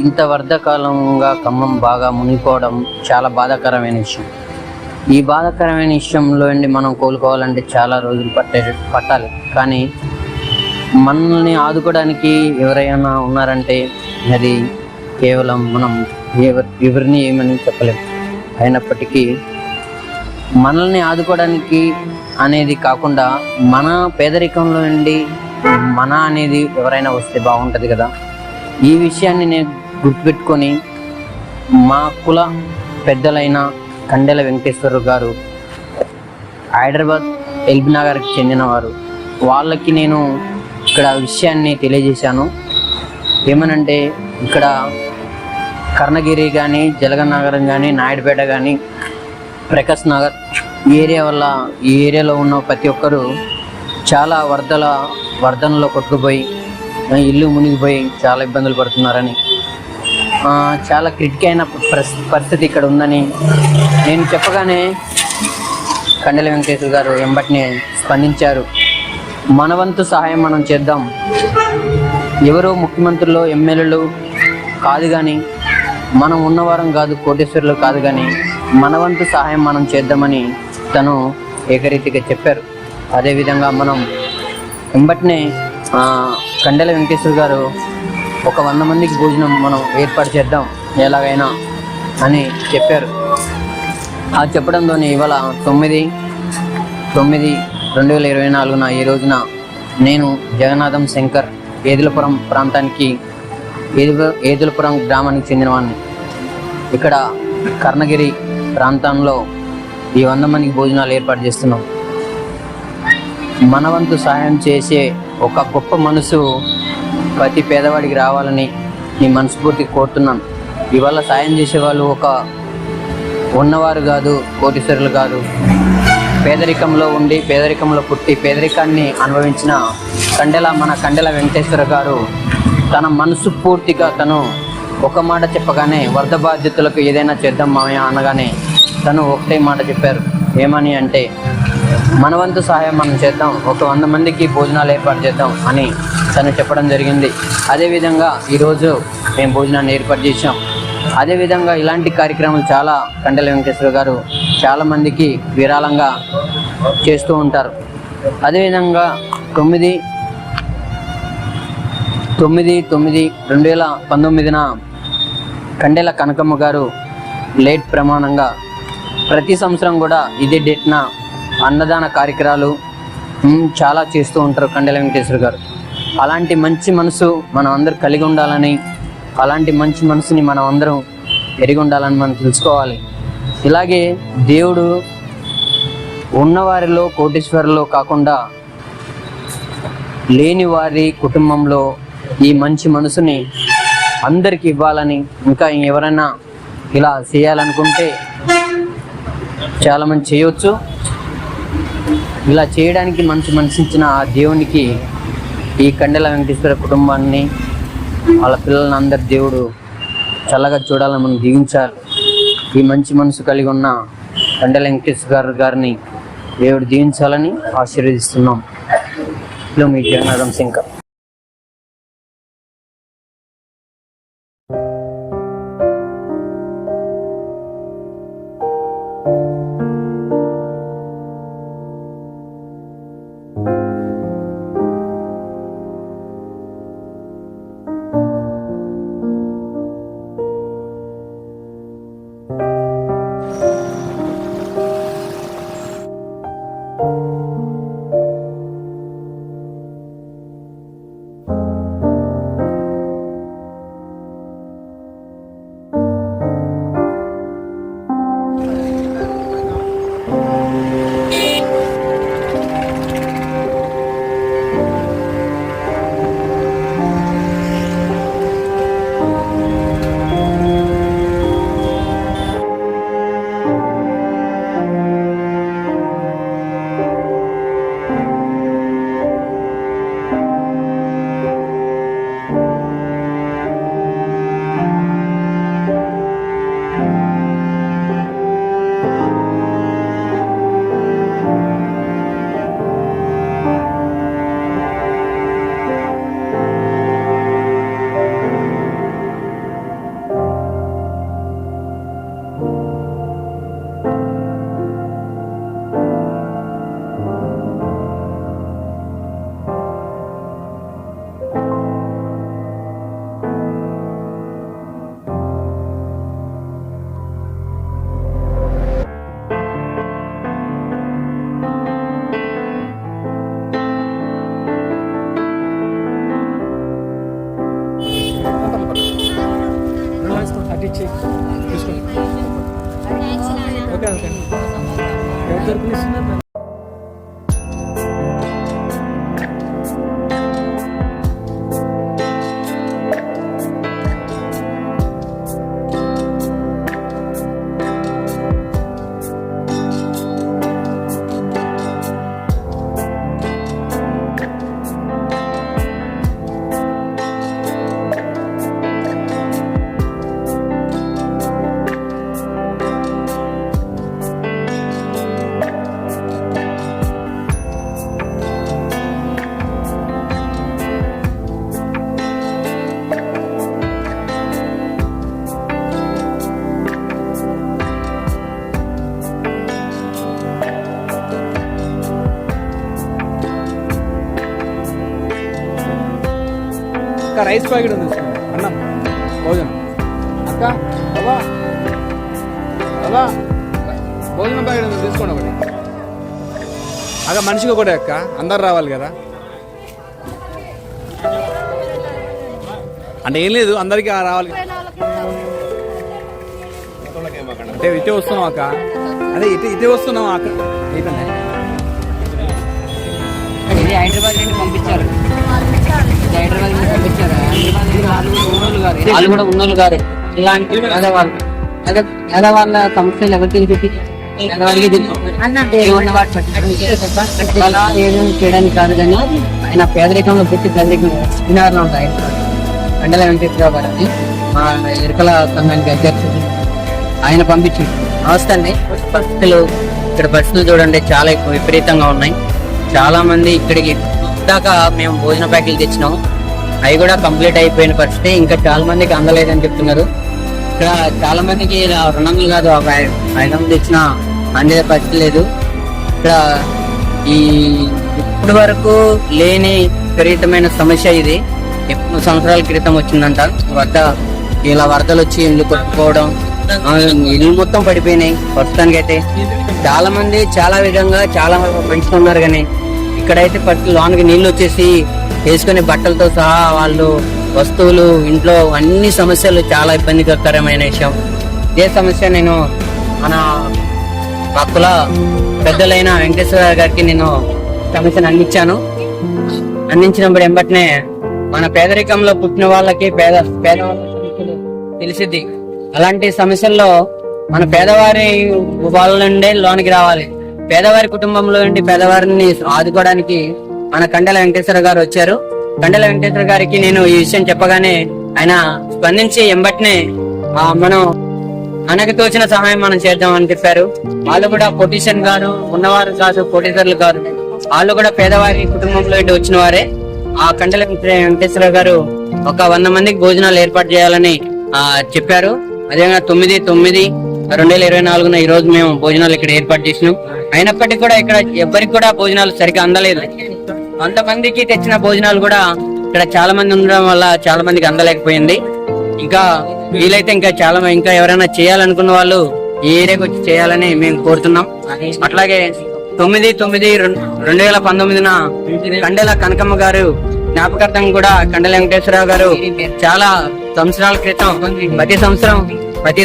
ఇంత వర్ధకాలంగా ఖమ్మం బాగా మునిగిపోవడం చాలా బాధాకరమైన విషయం. ఈ బాధాకరమైన విషయంలో మనం కోలుకోవాలంటే చాలా రోజులు పట్టాలి. కానీ మనల్ని ఆదుకోవడానికి ఎవరైనా ఉన్నారంటే అది కేవలం మనం ఎవరిని ఏమని చెప్పలేము. అయినప్పటికీ మనల్ని ఆదుకోవడానికి అనేది కాకుండా మన పేదరికంలో మన అనేది ఎవరైనా వస్తే బాగుంటుంది కదా. ఈ విషయాన్ని నేను గుర్తుపెట్టుకొని మా కుల పెద్దలైన కండెల వెంకటేశ్వర గారు హైదరాబాద్ ఎల్బీ నగర్కి చెందినవారు. వాళ్ళకి నేను ఇక్కడ విషయాన్ని తెలియజేశాను. ఏమనంటే ఇక్కడ కర్ణగిరి కానీ, జలగన్ నగరం కానీ, నాయుడుపేట కానీ, ప్రకాశ్ నగర్ ఈ ఏరియాలో ఉన్న ప్రతి ఒక్కరూ చాలా వరదనలో కొట్టుకుపోయి ఇల్లు మునిగిపోయి చాలా ఇబ్బందులు పడుతున్నారని, చాలా క్రిటిక్ అయిన పరిస్థితి ఇక్కడ ఉందని నేను చెప్పగానే కండెల వెంకటేశ్వర గారు వెంబటినే స్పందించారు. మన వంతు సహాయం మనం చేద్దాం. ఎవరో ముఖ్యమంత్రులు, ఎమ్మెల్యేలు కాదు కానీ, మనం ఉన్నవారం కాదు, కోటేశ్వరులు కాదు కానీ మన వంతు సహాయం మనం చేద్దామని తను ఏకరీతిగా చెప్పారు. అదేవిధంగా మనం వెంబటినే కండెల వెంకటేశ్వర గారు ఒక 100 మందికి భోజనం మనం ఏర్పాటు చేద్దాం ఎలాగైనా అని చెప్పారు. ఆ చెప్పడంతోనే ఇవాళ 9/9/2024 ఈ రోజున నేను జగన్నాథం శంకర్ ఏదులపురం ప్రాంతానికి ఏదులపురం గ్రామానికి చెందినవాడిని. ఇక్కడ కర్ణగిరి ప్రాంతంలో ఈ 100 మందికి భోజనాలు ఏర్పాటు చేస్తున్నాం. మన వంతు సహాయం చేసే ఒక గొప్ప మనసు ప్రతి పేదవాడికి రావాలని నీ మనస్ఫూర్తిగా కోరుతున్నాను. ఇవాళ సాయం చేసేవాళ్ళు ఉన్నవారు కాదు, కోటీశ్వరులు కాదు. పేదరికంలో ఉండి, పేదరికంలో పుట్టి, పేదరికాన్ని అనుభవించిన మన కండెల వెంకటేశ్వర గారు తన మనసు పూర్తిగా తను ఒక మాట చెప్పగానే, వరద బాధ్యతలకు ఏదైనా చేద్దాం మామయ్య అనగానే తను ఒకటే మాట చెప్పారు. ఏమని అంటే, మన వంతు సహాయం మనం చేద్దాం, ఒక 100 మందికి భోజనాలు ఏర్పాటు చేద్దాం అని తను చెప్పడం జరిగింది. అదేవిధంగా ఈరోజు మేము భోజనాన్ని ఏర్పాటు చేసాం. అదేవిధంగా ఇలాంటి కార్యక్రమాలు చాలా కండెల వెంకటేశ్వర గారు చాలామందికి విరాళంగా చేస్తూ ఉంటారు. అదేవిధంగా 9/9/2019 కండెల కనకమ్మ గారు లేట్ ప్రమాణంగా ప్రతి సంవత్సరం కూడా ఇదే డేట్న అన్నదాన కార్యక్రమాలు చాలా చేస్తూ ఉంటారు కండెల వెంకటేశ్వర గారు. అలాంటి మంచి మనసు మనం అందరూ కలిగి ఉండాలని, అలాంటి మంచి మనసుని మనం అందరం ఎరిగి ఉండాలని మనం తెలుసుకోవాలి. ఇలాగే దేవుడు ఉన్నవారిలో కోటీశ్వరులో కాకుండా లేని వారి కుటుంబంలో ఈ మంచి మనసుని అందరికి ఇవ్వాలని, ఇంకా ఎవరైనా ఇలా చేయాలనుకుంటే చాలామంది చేయవచ్చు. ఇలా చేయడానికి మంచి మనసు ఇచ్చిన ఆ దేవునికి ఈ కండెల వెంకటేశ్వర కుటుంబాన్ని, వాళ్ళ పిల్లల్ని అందరి దేవుడు చల్లగా చూడాలని మనం దీవించాలి. ఈ మంచి మనసు కలిగి ఉన్న కండెల వెంకటేశ్వర గారిని దేవుడు దీవించాలని ఆశీర్వదిస్తున్నాం. మీ జగన్నాథం శంకర్. అక్క రైస్ ప్యాకెట్ ఉంది అన్నం భోజనం అక్క బాబా బాబా భోజనం ప్యాకెట్ ఉంది తీసుకోండి ఒకటి అక్క మనిషికి ఒకటి అక్క అందరు రావాలి కదా అంటే ఏం లేదు అందరికీ రావాలి అంటే ఇటే వస్తున్నాం అక్క అదే ఇటే వస్తున్నాం అక్క ఇది హైదరాబాద్ నుండి పంపించారు హైదరాబాద్ నుండి పంపించారు హైదరాబాద్ వాళ్ళు కూడా ఉన్నోళ్ళు గారు ఇలాంటి పేదవాళ్ళ సమస్యలు ఎవరికి చెప్పి పేదవాళ్ళకి అలా ఏం చేయడానికి కాదు కానీ ఆయన పేదరికంలో పెట్టి పేదరికం వినారులో ఉంటాయి కండల వెంకటేశ్వరరావు గారు అని మా ఎరుకల సంఘానికి అధ్యక్షుడు ఆయన పంపించింది. నమస్తే అండి. పరిస్థితులు ఇక్కడ పరిస్థితులు చూడండి చాలా ఎక్కువ విపరీతంగా ఉన్నాయి. చాలా మంది ఇక్కడికి దాకా మేము భోజన ప్యాకెట్లు తెచ్చినాం, అవి కూడా కంప్లీట్ అయిపోయిన పరిస్థితి. ఇంకా చాలా మందికి అందలేదని చెప్తున్నారు. ఇక్కడ చాలా మందికి 200 కాదు 500 తెచ్చినా అందే పరిస్థితి లేదు. ఇక్కడ ఈ ఇప్పటి వరకు లేని విపరీతమైన సమస్య ఇది. ఎప్పుడు సంవత్సరాల క్రితం వచ్చిందంట వద్ద ఇలా వరదలు వచ్చి ఇల్లు కొట్టుకోవడం, ఇల్లు మొత్తం పడిపోయినాయి. ప్రస్తుతానికి అయితే చాలా మంది చాలా విధంగా చాలా పెంచుతున్నారు కానీ ఇక్కడైతే లోనికి నీళ్లు వచ్చేసి వేసుకునే బట్టలతో సహా వాళ్ళు వస్తువులు ఇంట్లో అన్ని సమస్యలు చాలా ఇబ్బందికరమైన విషయం. ఇదే సమస్య నేను మన భక్తుల పెద్దలైన వెంకటేశ్వర గారికి నేను సమస్యను అందించాను. అందించినప్పుడు వెంబటనే మన పేదరికంలో పుట్టిన వాళ్ళకి పేదవాళ్ళకి తెలిసిద్ది. అలాంటి సమస్యల్లో మన పేదవారి వాళ్ళ నుండే లోనికి రావాలి. పేదవారి కుటుంబంలో నుండి పేదవారిని ఆదుకోవడానికి మన కండెల వెంకటేశ్వర గారు వచ్చారు. కండెల వెంకటేశ్వర గారికి నేను ఈ విషయం చెప్పగానే ఆయన స్పందించి ఎంబట్నే మనం మనకు తోచిన సహాయం మనం చేద్దామని చెప్పారు. వాళ్ళు కూడా పొటిషన్ గారు ఉన్నవారు కాదు, కోటీశ్వర్లు కాదు, వాళ్ళు కూడా పేదవారి కుటుంబంలో నుండి వచ్చిన వారే. ఆ కండెల వెంకటేశ్వర గారు ఒక 100 మందికి భోజనాలు ఏర్పాటు చేయాలని చెప్పారు. అదేవిధంగా 9/9/2024 ఈ రోజు మేము భోజనాలు ఇక్కడ ఏర్పాటు చేసినాం. అయినప్పటికీ కూడా ఇక్కడ ఎవ్వరికి కూడా భోజనాలు సరిగ్గా అందలేదు. అంతమందికి తెచ్చిన భోజనాలు కూడా ఇక్కడ చాలా మంది ఉండడం వల్ల చాలా మందికి అందలేకపోయింది. ఇంకా వీలైతే ఇంకా ఎవరైనా చేయాలనుకున్న వాళ్ళు ఈ ఏరియాకి వచ్చి చేయాలని మేము కోరుతున్నాం. అట్లాగే 9/9/2019 కండెల కనకమ్మ గారు జ్ఞాపకార్థం కూడా కండెల వెంకటేశ్వరరావు గారు చాలా సంవత్సరాల క్రితం ప్రతి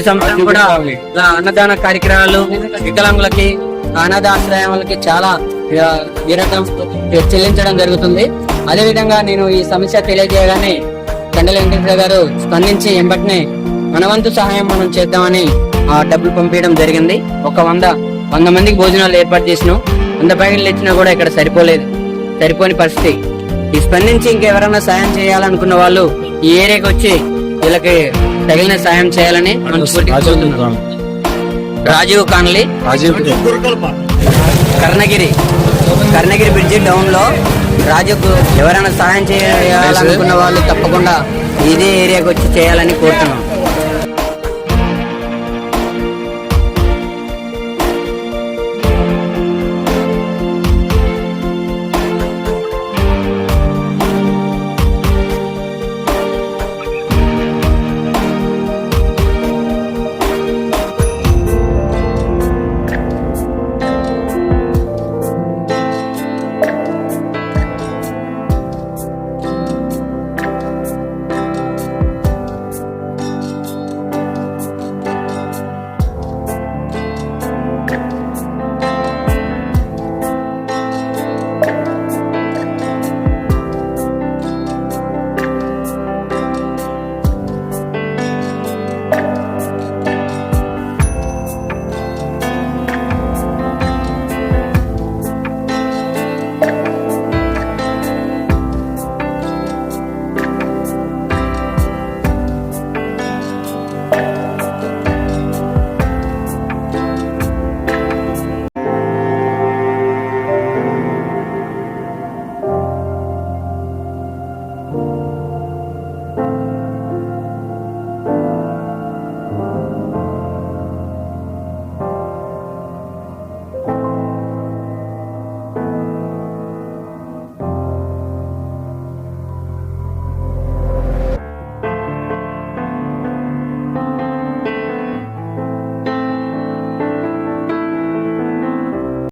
సంవత్సరం కూడా అన్నదాన కార్యక్రమాలు, వికలాంగులకి, అనాథాశ్రయాలకి చాలా విరాళం చెల్లించడం జరుగుతుంది. అదే విధంగా నేను ఈ సమస్య తెలియజేయగానే కండెల వెంకటేశ్వర గారు స్పందించి ఎంబటినే మన వంతు సహాయం మనం చేద్దామని డబ్బులు పంపించడం జరిగింది. ఒక 100 మందికి భోజనాలు ఏర్పాటు చేసినాం. 100 ప్యాకెట్లు ఇచ్చినా కూడా ఇక్కడ సరిపోని పరిస్థితి. ఈ స్పందించి ఇంకెవరైనా సాయం చేయాలనుకున్న వాళ్ళు ఈ ఏరియాకి వచ్చి వీళ్ళకి తగిన సాయం చేయాలని రాజీవ్ కాన్లీ కర్ణగిరి బ్రిడ్జి డౌన్ లో రాజుకు ఎవరైనా సాయం చేయాలనుకున్న వాళ్ళు తప్పకుండా ఇదే ఏరియాకి వచ్చి చేయాలని కోరుతున్నాం.